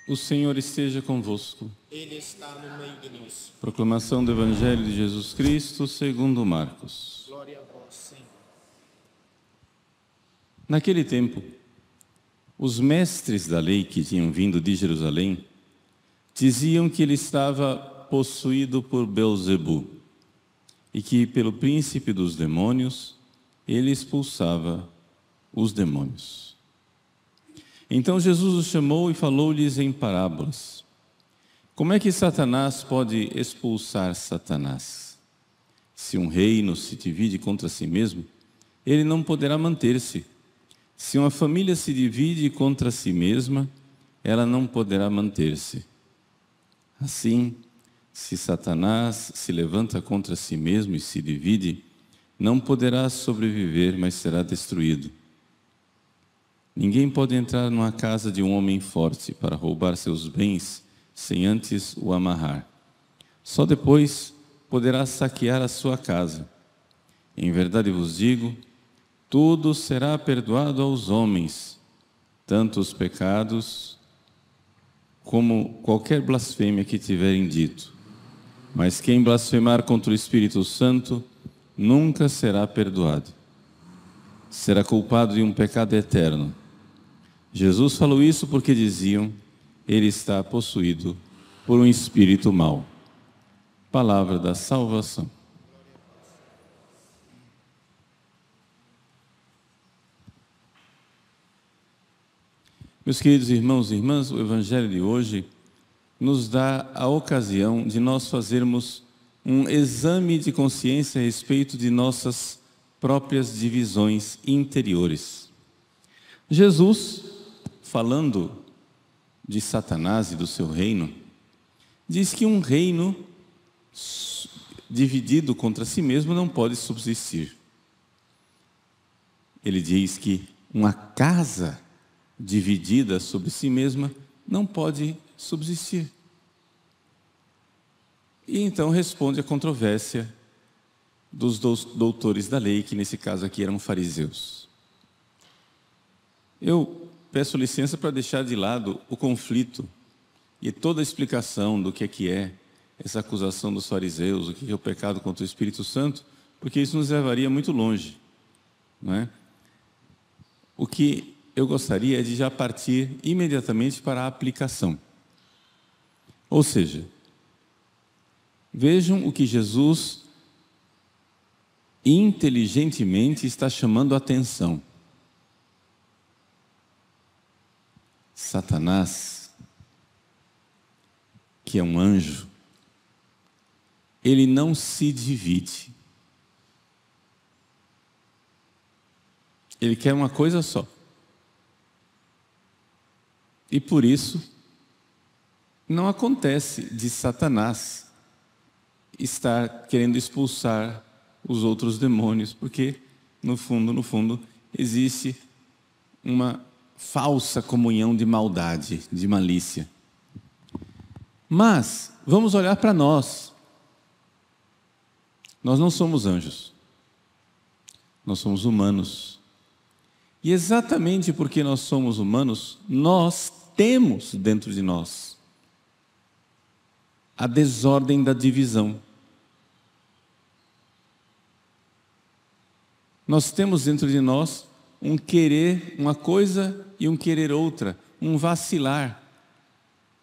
O Senhor esteja convosco. Ele está no meio de nós. Proclamação do Evangelho de Jesus Cristo segundo Marcos. Glória a vós, Senhor. Naquele tempo, os mestres da lei que tinham vindo de Jerusalém diziam que ele estava possuído por Beelzebu e que, pelo príncipe dos demônios, ele expulsava os demônios. Então Jesus os chamou e falou-lhes em parábolas. Como é que Satanás pode expulsar Satanás? Se um reino se divide contra si mesmo, ele não poderá manter-se. Se uma família se divide contra si mesma, ela não poderá manter-se. Assim, se Satanás se levanta contra si mesmo e se divide, não poderá sobreviver, mas será destruído. Ninguém pode entrar numa casa de um homem forte para roubar seus bens sem antes o amarrar. Só depois poderá saquear a sua casa. Em verdade vos digo, tudo será perdoado aos homens, tanto os pecados como qualquer blasfêmia que tiverem dito. Mas quem blasfemar contra o Espírito Santo nunca será perdoado. Será culpado de um pecado eterno. Jesus falou isso porque diziam, ele está possuído por um espírito mau. Palavra da salvação. Meus queridos irmãos e irmãs, o Evangelho de hoje nos dá a ocasião de nós fazermos um exame de consciência a respeito de nossas próprias divisões interiores. Jesus, falando de Satanás e do seu reino, diz que um reino dividido contra si mesmo não pode subsistir. Ele diz que uma casa dividida sobre si mesma não pode subsistir. E então responde à controvérsia dos doutores da lei, que nesse caso aqui eram fariseus. Eu peço licença para deixar de lado o conflito e toda a explicação do que é essa acusação dos fariseus, o que é o pecado contra o Espírito Santo, porque isso nos levaria muito longe, não é? O que eu gostaria é de já partir imediatamente para a aplicação. Ou seja, vejam o que Jesus inteligentemente está chamando a atenção. Satanás, que é um anjo, ele não se divide. Ele quer uma coisa só. E por isso, não acontece de Satanás estar querendo expulsar os outros demônios, porque, no fundo, existe uma falsa comunhão de maldade, de malícia. Mas, vamos olhar para nós. Nós não somos anjos. Nós somos humanos. E exatamente porque nós somos humanos, nós temos dentro de nós a desordem da divisão. Nós temos dentro de nós um querer uma coisa e um querer outra, um vacilar.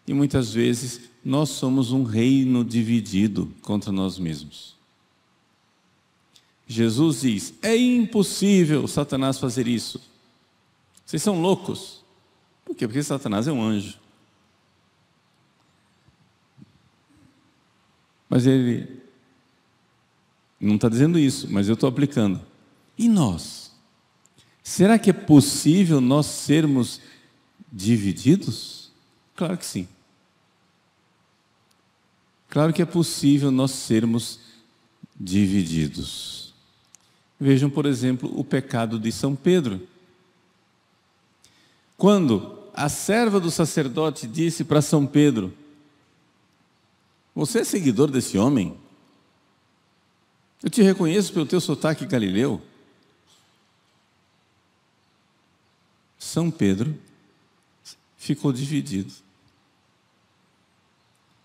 E muitas vezes nós somos um reino dividido contra nós mesmos. Jesus diz, é impossível Satanás fazer isso. Vocês são loucos. Por quê? Porque Satanás é um anjo. Mas ele não está dizendo isso, mas eu estou aplicando. E nós? Será que é possível nós sermos divididos? Claro que sim. Claro que é possível nós sermos divididos. Vejam, por exemplo, o pecado de São Pedro. quando a serva do sacerdote disse para São Pedro: você é seguidor desse homem? Eu te reconheço pelo teu sotaque galileu. São Pedro ficou dividido.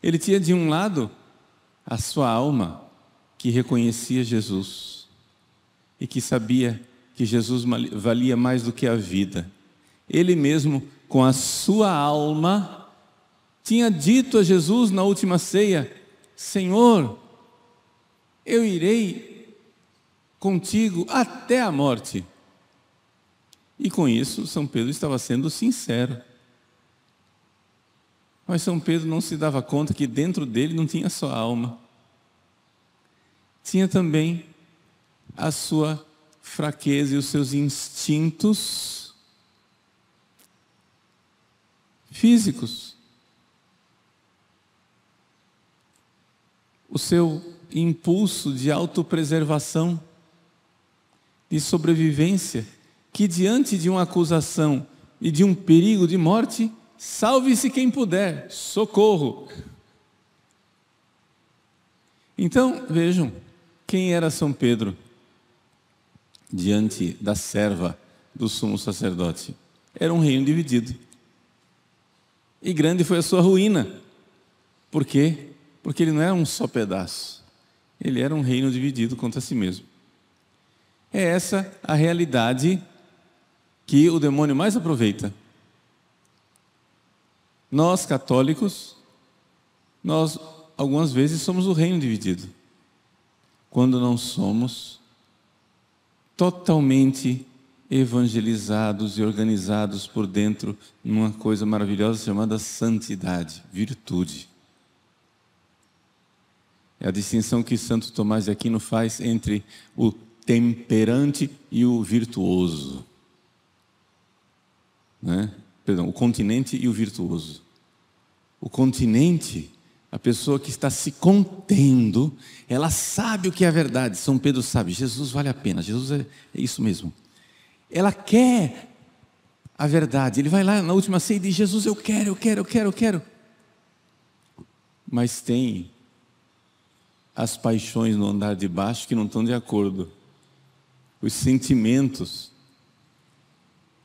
Ele tinha de um lado a sua alma, que reconhecia Jesus e que sabia que Jesus valia mais do que a vida. Ele mesmo, com a sua alma, tinha dito a Jesus na última ceia: Senhor, eu irei contigo até a morte. E com isso, São Pedro estava sendo sincero. Mas São Pedro não se dava conta que dentro dele não tinha só a alma. Tinha também a sua fraqueza e os seus instintos físicos. O seu impulso de autopreservação, de sobrevivência, que diante de uma acusação e de um perigo de morte, salve-se quem puder, socorro. Então, vejam, quem era São Pedro diante da serva do sumo sacerdote? Era um reino dividido. E grande foi a sua ruína. Por quê? Porque ele não era um só pedaço. Ele era um reino dividido contra si mesmo. É essa a realidade que o demônio mais aproveita. Nós, católicos, nós algumas vezes somos o reino dividido, quando não somos totalmente evangelizados e organizados por dentro numa coisa maravilhosa chamada santidade, virtude. É a distinção que Santo Tomás de Aquino faz entre o temperante e o virtuoso. O continente e o virtuoso. O continente, a pessoa que está se contendo, ela sabe o que é a verdade. São Pedro sabe, Jesus vale a pena, Jesus é isso mesmo. Ela quer a verdade. Ele vai lá na última ceia e diz: Jesus, eu quero. Mas tem as paixões no andar de baixo que não estão de acordo. Os sentimentos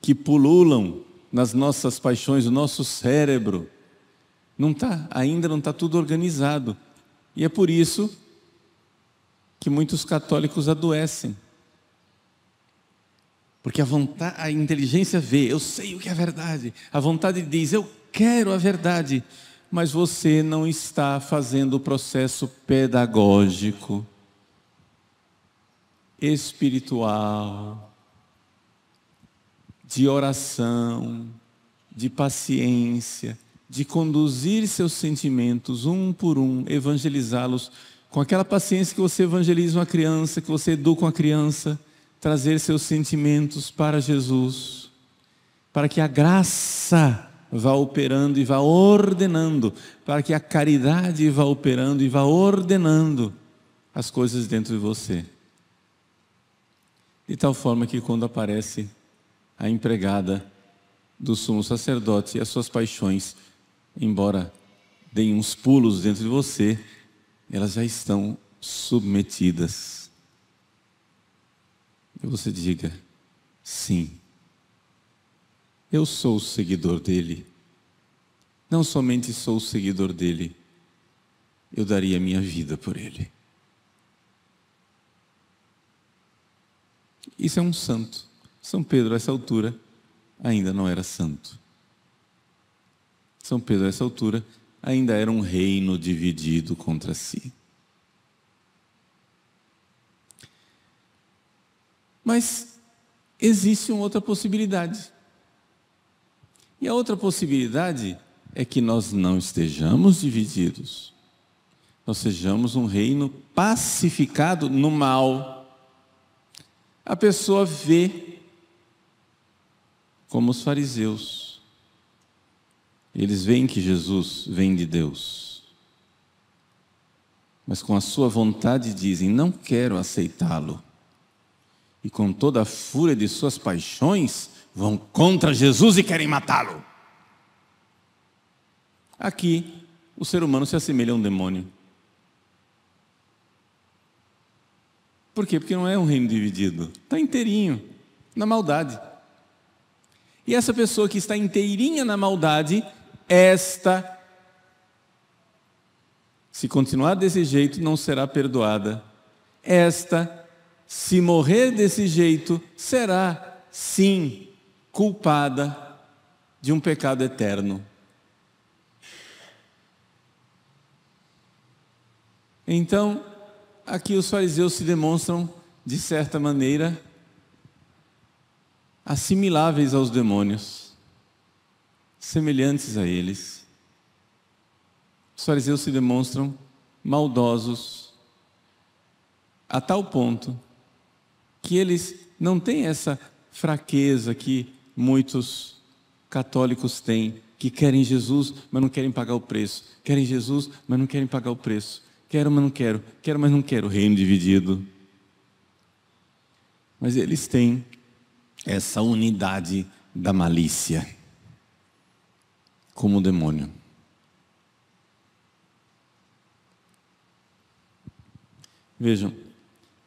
que pululam nas nossas paixões, o nosso cérebro, ainda não está tudo organizado. E é por isso que muitos católicos adoecem. Porque a inteligência vê, eu sei o que é verdade. A vontade diz, eu quero a verdade. Mas você não está fazendo o processo pedagógico, espiritual, de oração, de paciência, de conduzir seus sentimentos um por um, evangelizá-los com aquela paciência que você evangeliza uma criança, que você educa uma criança, trazer seus sentimentos para Jesus, para que a graça vá operando e vá ordenando, para que a caridade vá operando e vá ordenando as coisas dentro de você. De tal forma que quando aparece a empregada do sumo sacerdote e as suas paixões, embora deem uns pulos dentro de você, elas já estão submetidas. E você diga, sim, eu sou o seguidor dele. Não somente sou o seguidor dele, eu daria a minha vida por ele. Isso é um santo. São Pedro, a essa altura, ainda não era santo. São Pedro, a essa altura, ainda era um reino dividido contra si. Mas existe uma outra possibilidade. E a outra possibilidade é que nós não estejamos divididos. Nós sejamos um reino pacificado no mal. A pessoa vê como os fariseus. Eles veem que Jesus vem de Deus. Mas com a sua vontade dizem, não quero aceitá-lo. E com toda a fúria de suas paixões, vão contra Jesus e querem matá-lo. Aqui, o ser humano se assemelha a um demônio. Por quê? Porque não é um reino dividido. Está inteirinho, na maldade. E essa pessoa que está inteirinha na maldade, se continuar desse jeito, não será perdoada. Se morrer desse jeito, será, sim, culpada de um pecado eterno. Então, aqui os fariseus se demonstram, de certa maneira, assimiláveis aos demônios, semelhantes a eles. Os fariseus se demonstram maldosos, a tal ponto que eles não têm essa fraqueza que muitos católicos têm, que querem Jesus, mas não querem pagar o preço. Querem Jesus, mas não querem pagar o preço. Quero, mas não quero. Quero, mas não quero. Reino dividido. Mas eles têm essa unidade da malícia, como o demônio. Vejam,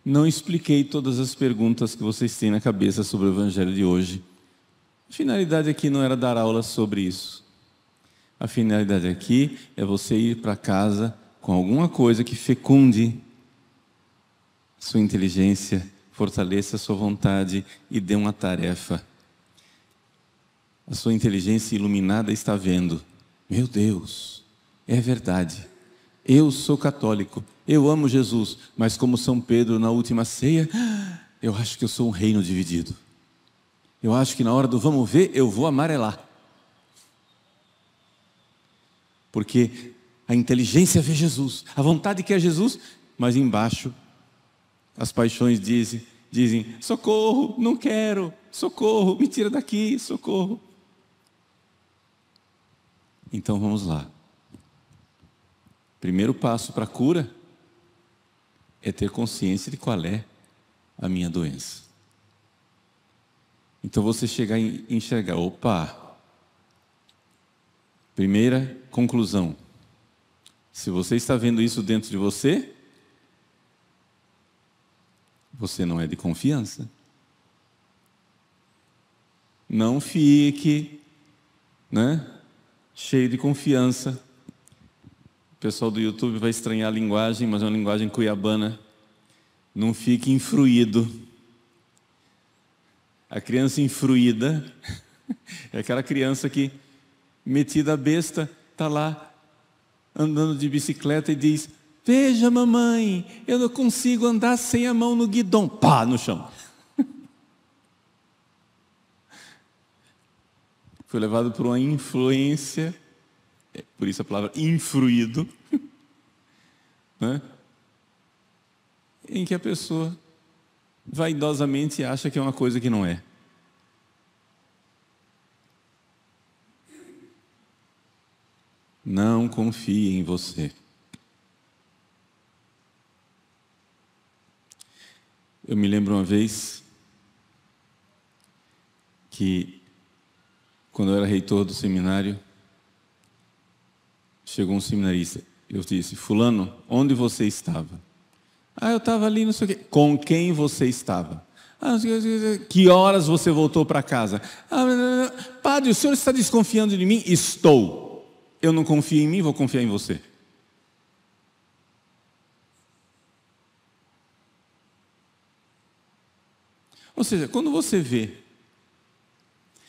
não expliquei todas as perguntas que vocês têm na cabeça sobre o Evangelho de hoje. A finalidade aqui não era dar aula sobre isso. A finalidade aqui é você ir para casa com alguma coisa que fecunde sua inteligência, fortaleça a sua vontade e dê uma tarefa. A sua inteligência iluminada está vendo: meu Deus, é verdade, eu sou católico, eu amo Jesus, mas como São Pedro na última ceia, eu acho que eu sou um reino dividido. Eu acho que na hora do vamos ver, eu vou amarelar. Porque a inteligência vê Jesus, a vontade quer Jesus, mas embaixo as paixões dizem: socorro, não quero, socorro, me tira daqui, socorro. Então vamos lá. Primeiro passo para a cura é ter consciência de qual é a minha doença. Então você chegar e enxergar: opa, primeira conclusão, se você está vendo isso dentro de você, você não é de confiança. Não fique, cheio de confiança. O pessoal do YouTube vai estranhar a linguagem, mas é uma linguagem cuiabana. Não fique infruído. A criança infruída é aquela criança que, metida a besta, está lá andando de bicicleta e diz: veja, mamãe, eu não consigo andar sem a mão no guidão. Pá, no chão. Foi levado por uma influência, por isso a palavra infruído, em que a pessoa vaidosamente acha que é uma coisa que não é. Não confie em você. Eu me lembro uma vez que, quando eu era reitor do seminário, chegou um seminarista. Eu disse: fulano, onde você estava? Eu estava ali, não sei o quê. Com quem você estava? Não sei o quê. Que horas você voltou para casa? Padre, o senhor está desconfiando de mim? Estou. Eu não confio em mim, vou confiar em você. Ou seja, quando você vê,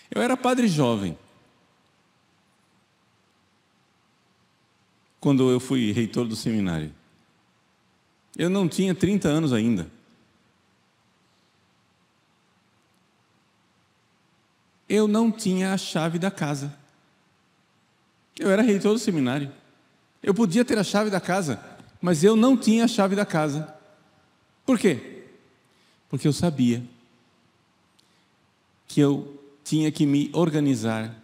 eu era padre jovem quando eu fui reitor do seminário. Eu não tinha 30 anos ainda. Eu não tinha a chave da casa. Eu era reitor do seminário. Eu podia ter a chave da casa, mas eu não tinha a chave da casa. Por quê? Porque eu sabia que eu tinha que me organizar,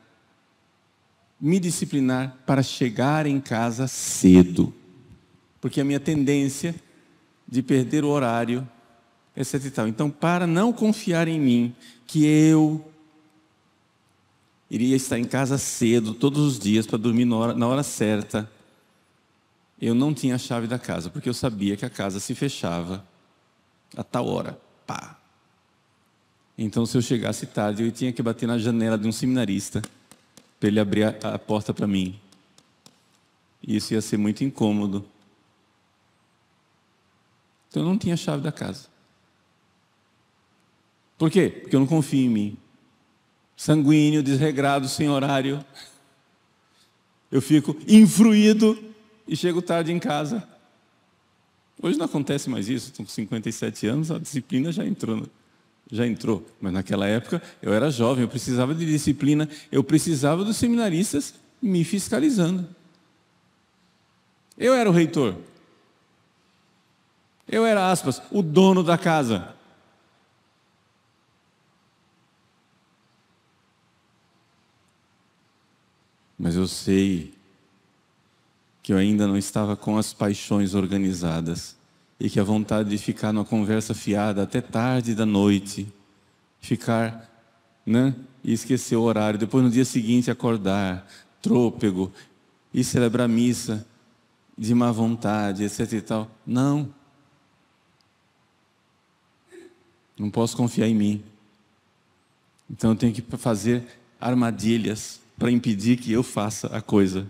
me disciplinar para chegar em casa cedo. Porque a minha tendência de perder o horário, etc e tal. Então, para não confiar em mim, que eu iria estar em casa cedo, todos os dias, para dormir na hora certa. Eu não tinha a chave da casa, porque eu sabia que a casa se fechava a tal hora. Pá! Então, se eu chegasse tarde, eu tinha que bater na janela de um seminarista para ele abrir a porta para mim. E isso ia ser muito incômodo. Então, eu não tinha a chave da casa. Por quê? Porque eu não confio em mim. Sanguíneo, desregrado, sem horário. Eu fico infruído e chego tarde em casa. Hoje não acontece mais isso. Estou com 57 anos, a disciplina já entrou. Mas naquela época eu era jovem, eu precisava de disciplina, eu precisava dos seminaristas me fiscalizando. Eu era o reitor. Eu era, aspas, o dono da casa. Mas eu sei que eu ainda não estava com as paixões organizadas e que a vontade de ficar numa conversa fiada até tarde da noite, ficar, né, e esquecer o horário, depois no dia seguinte acordar, trôpego, e celebrar missa de má vontade, etc e tal. Não posso confiar em mim. Então eu tenho que fazer armadilhas para impedir que eu faça a coisa.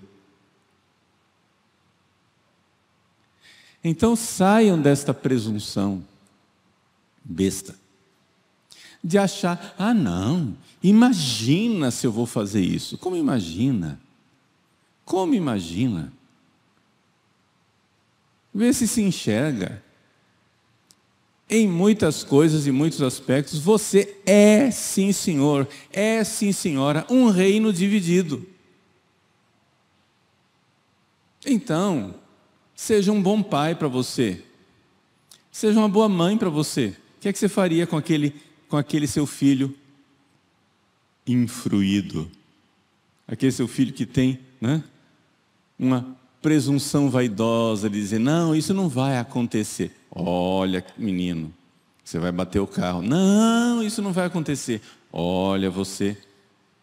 Então saiam desta presunção besta de achar, não, imagina se eu vou fazer isso. Como imagina? Como imagina? Vê se enxerga. Em muitas coisas e muitos aspectos, você é, sim senhor, é, sim senhora, um reino dividido. Então, seja um bom pai para você. Seja uma boa mãe para você. O que é que você faria com aquele seu filho infruído? Aquele seu filho que tem, né, uma presunção vaidosa de dizer, não, isso não vai acontecer. Olha, menino, você vai bater o carro. Não, isso não vai acontecer. Olha, você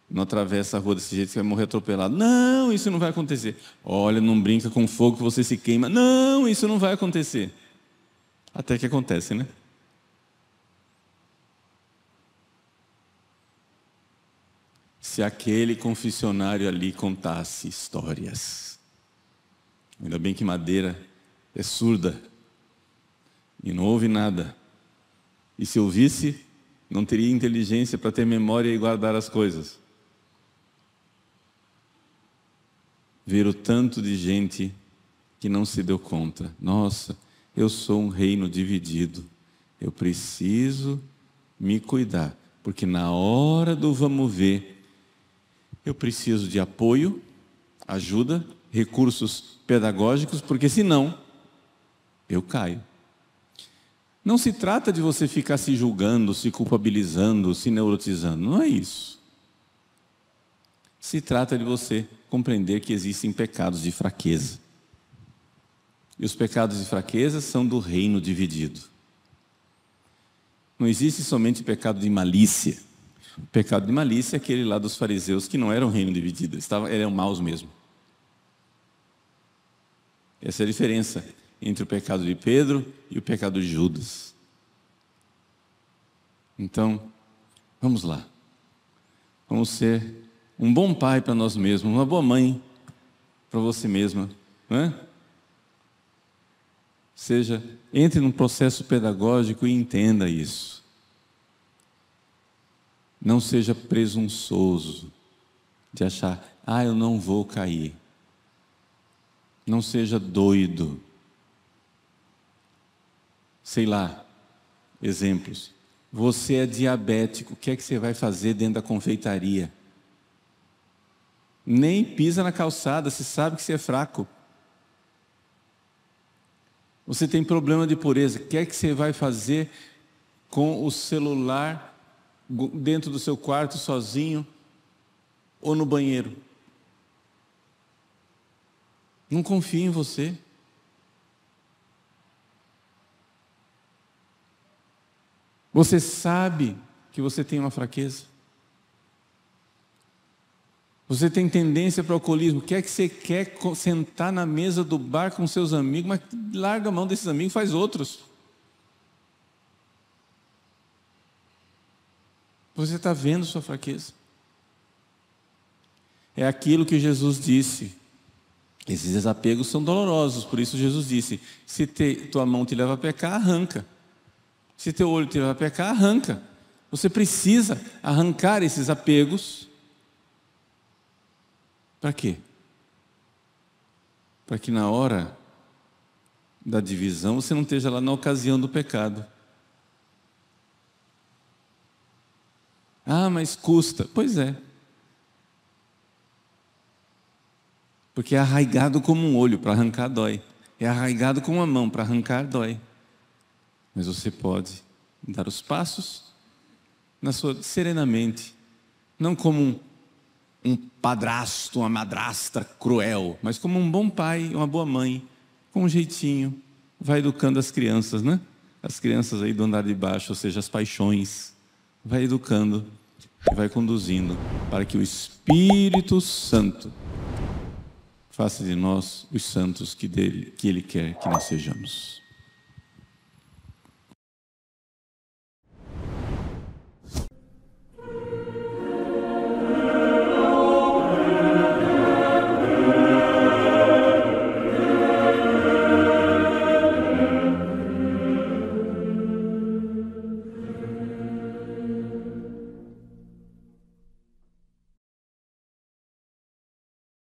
não atravessa a rua desse jeito, você vai morrer atropelado. Não, isso não vai acontecer. Olha, não brinca com fogo que você se queima. Não, isso não vai acontecer. Até que acontece, né? Se aquele confessionário ali contasse histórias. Ainda bem que madeira é surda e não ouve nada. E se ouvisse, não teria inteligência para ter memória e guardar as coisas. Ver o tanto de gente que não se deu conta. Nossa, eu sou um reino dividido. Eu preciso me cuidar, porque na hora do vamos ver, eu preciso de apoio, ajuda, recursos pedagógicos, porque senão eu caio. Não se trata de você ficar se julgando, se culpabilizando, se neurotizando. Não é isso. Se trata de você compreender que existem pecados de fraqueza. E os pecados de fraqueza são do reino dividido. Não existe somente pecado de malícia. O pecado de malícia é aquele lá dos fariseus que não eram reino dividido, eram maus mesmo. Essa é a diferença entre o pecado de Pedro e o pecado de Judas. Então, vamos lá. Vamos ser um bom pai para nós mesmos, uma boa mãe para você mesma, não é? Entre num processo pedagógico e entenda isso. Não seja presunçoso de achar, eu não vou cair. Não seja doido. Sei lá, exemplos. Você é diabético, o que é que você vai fazer dentro da confeitaria? Nem pisa na calçada, você sabe que você é fraco. Você tem problema de pureza, o que é que você vai fazer com o celular dentro do seu quarto sozinho ou no banheiro? Não confie em você. Você sabe que você tem uma fraqueza. Você tem tendência para o alcoolismo, quer que você quer sentar na mesa do bar com seus amigos, mas larga a mão desses amigos, faz outros. Você está vendo sua fraqueza. É aquilo que Jesus disse. Esses desapegos são dolorosos, por isso Jesus disse, se tua mão te leva a pecar, arranca. Se teu olho te leva a pecar, arranca. Você precisa arrancar esses apegos. Para quê? Para que na hora da divisão você não esteja lá na ocasião do pecado. Ah, mas custa. Pois é. Porque é arraigado como um olho, para arrancar dói. É arraigado como uma mão, para arrancar dói. Mas você pode dar os passos serenamente. Não como um padrasto, uma madrasta cruel, mas como um bom pai, uma boa mãe, com um jeitinho, vai educando as crianças, né? As crianças aí do andar de baixo, ou seja, as paixões. Vai educando e vai conduzindo para que o Espírito Santo faça de nós os santos que Ele quer que nós sejamos.